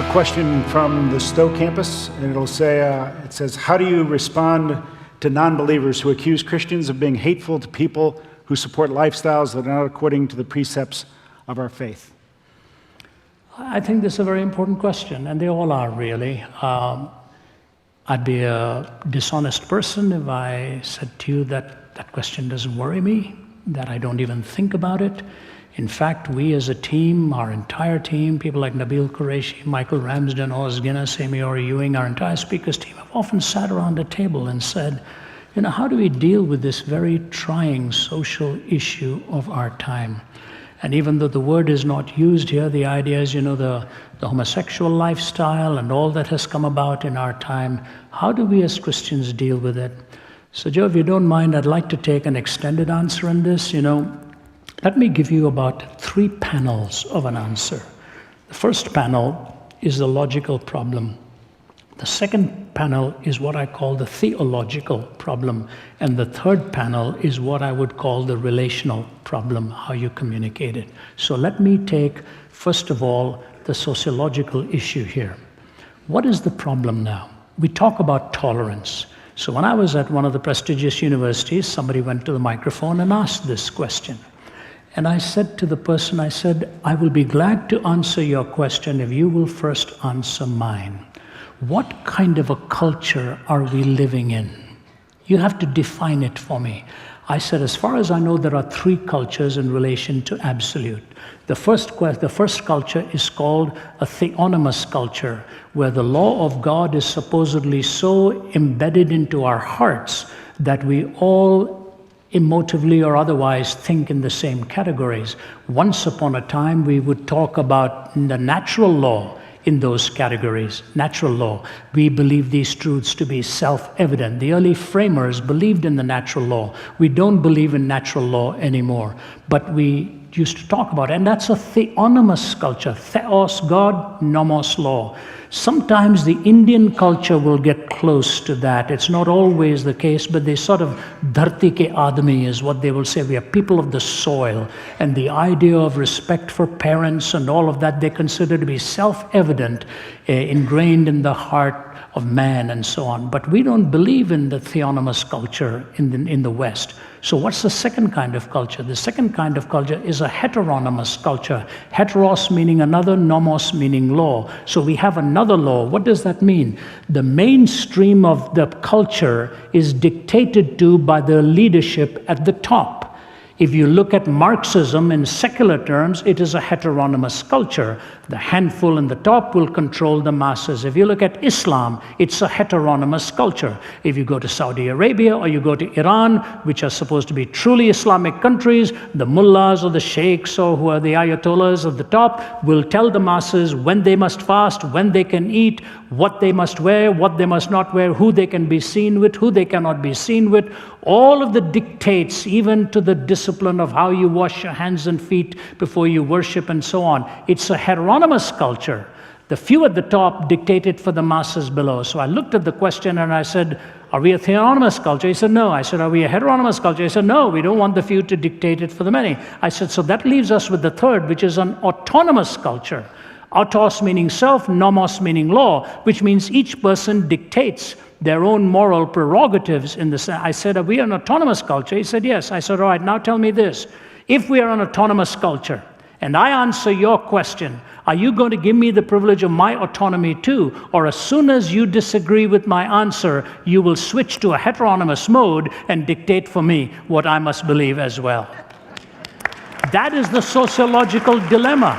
a question from the Stowe campus, and it'll say, it says, how do you respond to non-believers who accuse Christians of being hateful to people who support lifestyles that are not according to the precepts of our faith? I think this is a very important question, and they all are really. I'd be a dishonest person if I said to you that that question doesn't worry me, that I don't even think about it. In fact, we as a team, our entire team, people like Nabil Qureshi, Michael Ramsden, Oz Guinness, Amiori Ewing, our entire speakers team have often sat around a table and said, you know, how do we deal with this very trying social issue of our time? And even though the word is not used here, the idea is, you know, the homosexual lifestyle and all that has come about in our time, how do we as Christians deal with it? So Joe, if you don't mind, I'd like to take an extended answer on this. You know, let me give you about 3 panels of an answer. The first panel is the logical problem. The second panel is what I call the theological problem. And the third panel is what I would call the relational problem, how you communicate it. So let me take, first of all, the sociological issue here. What is the problem now? We talk about tolerance. So when I was at one of the prestigious universities, somebody went to the microphone and asked this question. And I said to the person, I said, I will be glad to answer your question if you will first answer mine. What kind of a culture are we living in? You have to define it for me. I said, as far as I know, there are 3 cultures in relation to absolute. The first culture is called a Theonomous culture, where the law of God is supposedly so embedded into our hearts that we all emotively or otherwise think in the same categories. Once upon a time, we would talk about the natural law in those categories, natural law. We believe these truths to be self-evident. The early framers believed in the natural law. We don't believe in natural law anymore, but we used to talk about it, and that's a theonomous culture. Theos, God, nomos, law. Sometimes the Indian culture will get close to that. It's not always the case, but they sort of, dharti ke aadmi is what they will say. We are people of the soil. And the idea of respect for parents and all of that, they consider to be self-evident, ingrained in the heart of man and so on. But we don't believe in the theonomous culture in the West. So what's the second kind of culture? The second kind of culture is a heteronomous culture. Heteros meaning another, nomos meaning law. So we have another law. What does that mean? The mainstream of the culture is dictated to by the leadership at the top. If you look at Marxism in secular terms, it is a heteronomous culture. The handful in the top will control the masses. If you look at Islam, it's a heteronomous culture. If you go to Saudi Arabia or you go to Iran, which are supposed to be truly Islamic countries, the mullahs or the sheikhs or who are the ayatollahs at the top will tell the masses when they must fast, when they can eat, what they must wear, what they must not wear, who they can be seen with, who they cannot be seen with. All of the dictates, even to the discipline of how you wash your hands and feet before you worship and so on. It's a heteronomous culture. The few at the top dictate it for the masses below. So I looked at the question and I said, are we a theonomous culture? He said, no. I said, are we a heteronomous culture? He said, no, we don't want the few to dictate it for the many. I said, so that leaves us with the third, which is an autonomous culture. Autos meaning self, nomos meaning law, which means each person dictates their own moral prerogatives in the sense. I said, are we an autonomous culture? He said, yes. I said, all right, now tell me this. If we are an autonomous culture, and I answer your question, are you going to give me the privilege of my autonomy too? Or as soon as you disagree with my answer, you will switch to a heteronomous mode and dictate for me what I must believe as well? That is the sociological dilemma.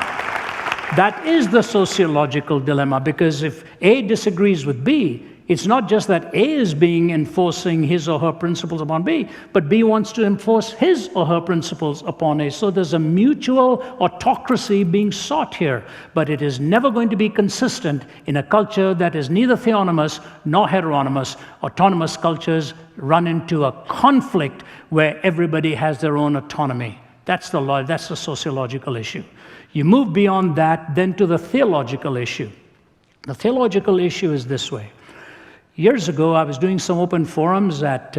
That is the sociological dilemma, because if A disagrees with B, it's not just that A is enforcing his or her principles upon B, but B wants to enforce his or her principles upon A. So there's a mutual autocracy being sought here, but it is never going to be consistent in a culture that is neither theonomous nor heteronomous. Autonomous cultures run into a conflict where everybody has their own autonomy. That's the sociological issue. You move beyond that, then to the theological issue. The theological issue is this way. Years ago, I was doing some open forums at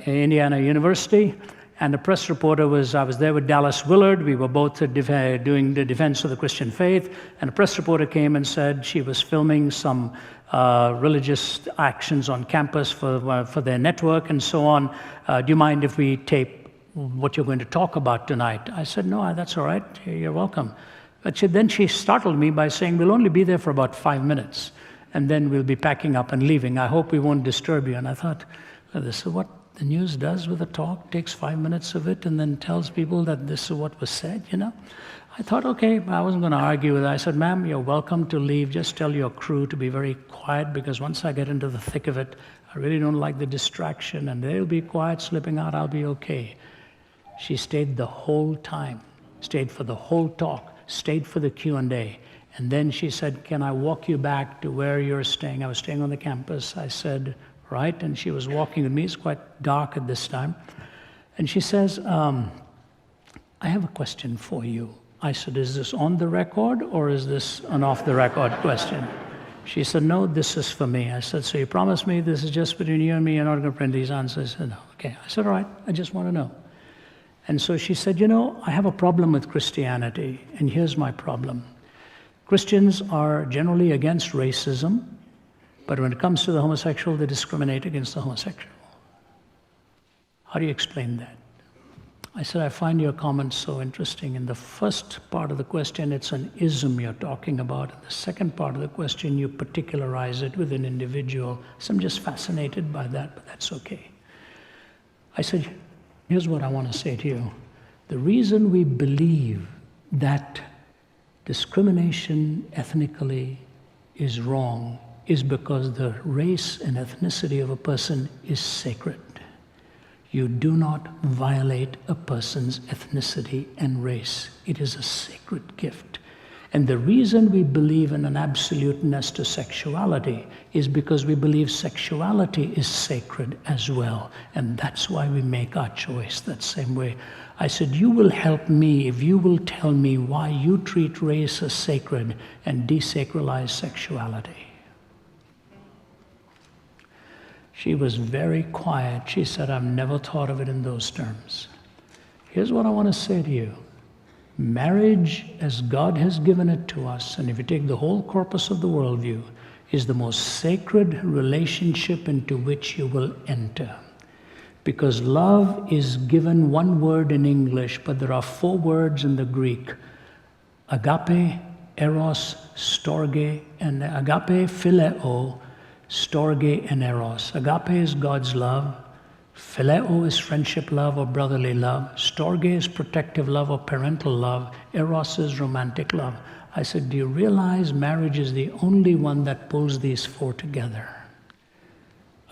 Indiana University, and the press reporter I was there with Dallas Willard. We were both doing the defense of the Christian faith, and a press reporter came and said she was filming some religious actions on campus for their network and so on. Do you mind if we tape what you're going to talk about tonight? I said, no, that's all right. You're welcome. But then she startled me by saying, we'll only be there for about 5 minutes, and then we'll be packing up and leaving. I hope we won't disturb you. And I thought, well, this is what the news does with a talk, takes 5 minutes of it and then tells people that this is what was said, you know. I thought, okay, I wasn't going to argue with her. I said, ma'am, you're welcome to leave. Just tell your crew to be very quiet, because once I get into the thick of it, I really don't like the distraction, and they'll be quiet, slipping out, I'll be okay. She stayed the whole time, stayed for the whole talk, stayed for the Q&A. And then she said, can I walk you back to where you're staying? I was staying on the campus. I said, right. And she was walking with me. It's quite dark at this time. And she says, I have a question for you. I said, is this on the record or is this an off-the-record question? She said, no, this is for me. I said, so you promise me this is just between you and me, you're not going to print these answers? She said, no. Okay. I said, all right, I just want to know. And so she said, you know, I have a problem with Christianity, and here's my problem. Christians are generally against racism, but when it comes to the homosexual, they discriminate against the homosexual. How do you explain that? I said, I find your comments so interesting. In the first part of the question, it's an ism you're talking about. In the second part of the question, you particularize it with an individual. So I'm just fascinated by that, but that's okay. I said, here's what I want to say to you. The reason we believe that discrimination ethnically is wrong is because the race and ethnicity of a person is sacred. You do not violate a person's ethnicity and race. It is a sacred gift. And the reason we believe in an absoluteness to sexuality is because we believe sexuality is sacred as well. And that's why we make our choice that same way. I said, you will help me if you will tell me why you treat race as sacred and desacralize sexuality. She was very quiet. She said, I've never thought of it in those terms. Here's what I want to say to you. Marriage, as God has given it to us, and if you take the whole corpus of the worldview, is the most sacred relationship into which you will enter. Because love is given one word in English, but there are 4 words in the Greek. Agape, eros, storge, and agape, phileo, storge, and eros. Agape is God's love. Phileo is friendship love or brotherly love. Storge is protective love or parental love. Eros is romantic love. I said, do you realize marriage is the only one that pulls these 4 together?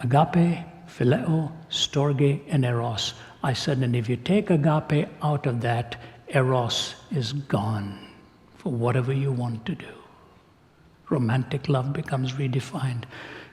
Agape, phileo, storge, and eros. I said, and if you take agape out of that, eros is gone for whatever you want to do. Romantic love becomes redefined.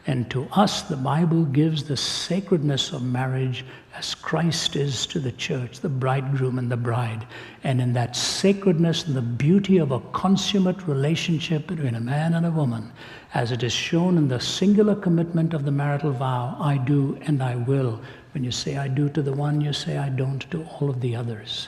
And to us, the Bible gives the sacredness of marriage as Christ is to the church, the bridegroom and the bride. And in that sacredness and the beauty of a consummate relationship between a man and a woman, as it is shown in the singular commitment of the marital vow, I do and I will. When you say I do to the one, you say I don't to all of the others.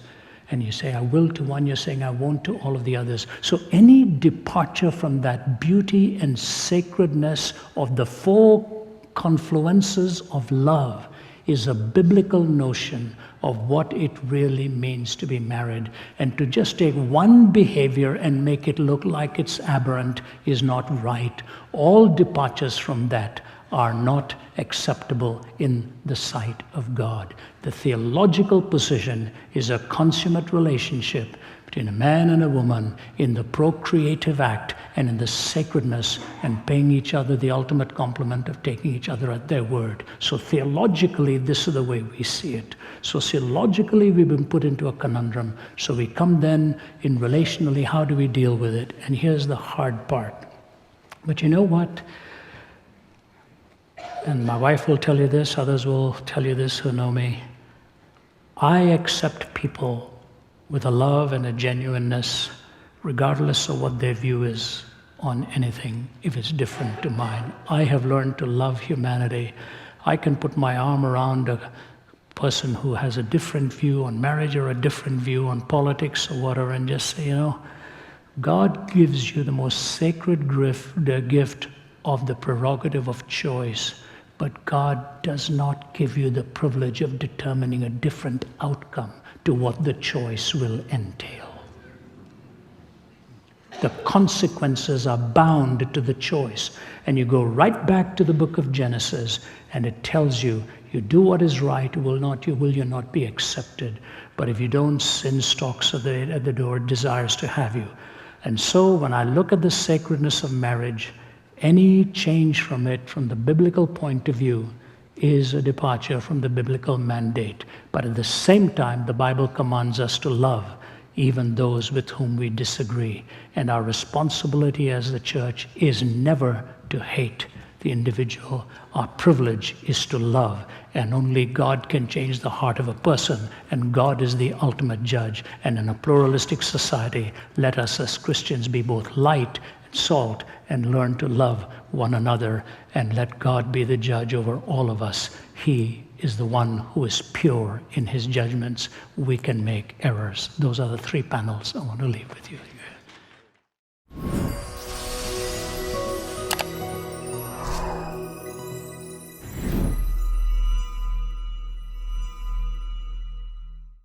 And you say I will to one, you're saying I won't to all of the others. So any departure from that beauty and sacredness of the 4 confluences of love is a biblical notion of what it really means to be married. And to just take one behavior and make it look like it's aberrant is not right. All departures from that are not acceptable in the sight of God. The theological position is a consummate relationship between a man and a woman in the procreative act and in the sacredness and paying each other the ultimate compliment of taking each other at their word. So theologically, this is the way we see it. Sociologically, we've been put into a conundrum. So we come then in relationally, how do we deal with it? And here's the hard part. But you know what? And my wife will tell you this, others will tell you this who know me. I accept people with a love and a genuineness, regardless of what their view is on anything, if it's different to mine. I have learned to love humanity. I can put my arm around a person who has a different view on marriage or a different view on politics or whatever, and just say, God gives you the most sacred gift of the prerogative of choice, but God does not give you the privilege of determining a different outcome to what the choice will entail. The consequences are bound to the choice. And you go right back to the book of Genesis, and it tells you, you do what is right, will you not be accepted. But if you don't, sin stalks at the door, desires to have you. And so when I look at the sacredness of marriage, any change from it, from the biblical point of view, is a departure from the biblical mandate. But at the same time, the Bible commands us to love even those with whom we disagree. And our responsibility as the church is never to hate the individual. Our privilege is to love. And only God can change the heart of a person. And God is the ultimate judge. And in a pluralistic society, let us as Christians be both light and salt and learn to love one another. And let God be the judge over all of us. He is the one who is pure in his judgments. We can make errors. Those are the 3 panels I want to leave with you.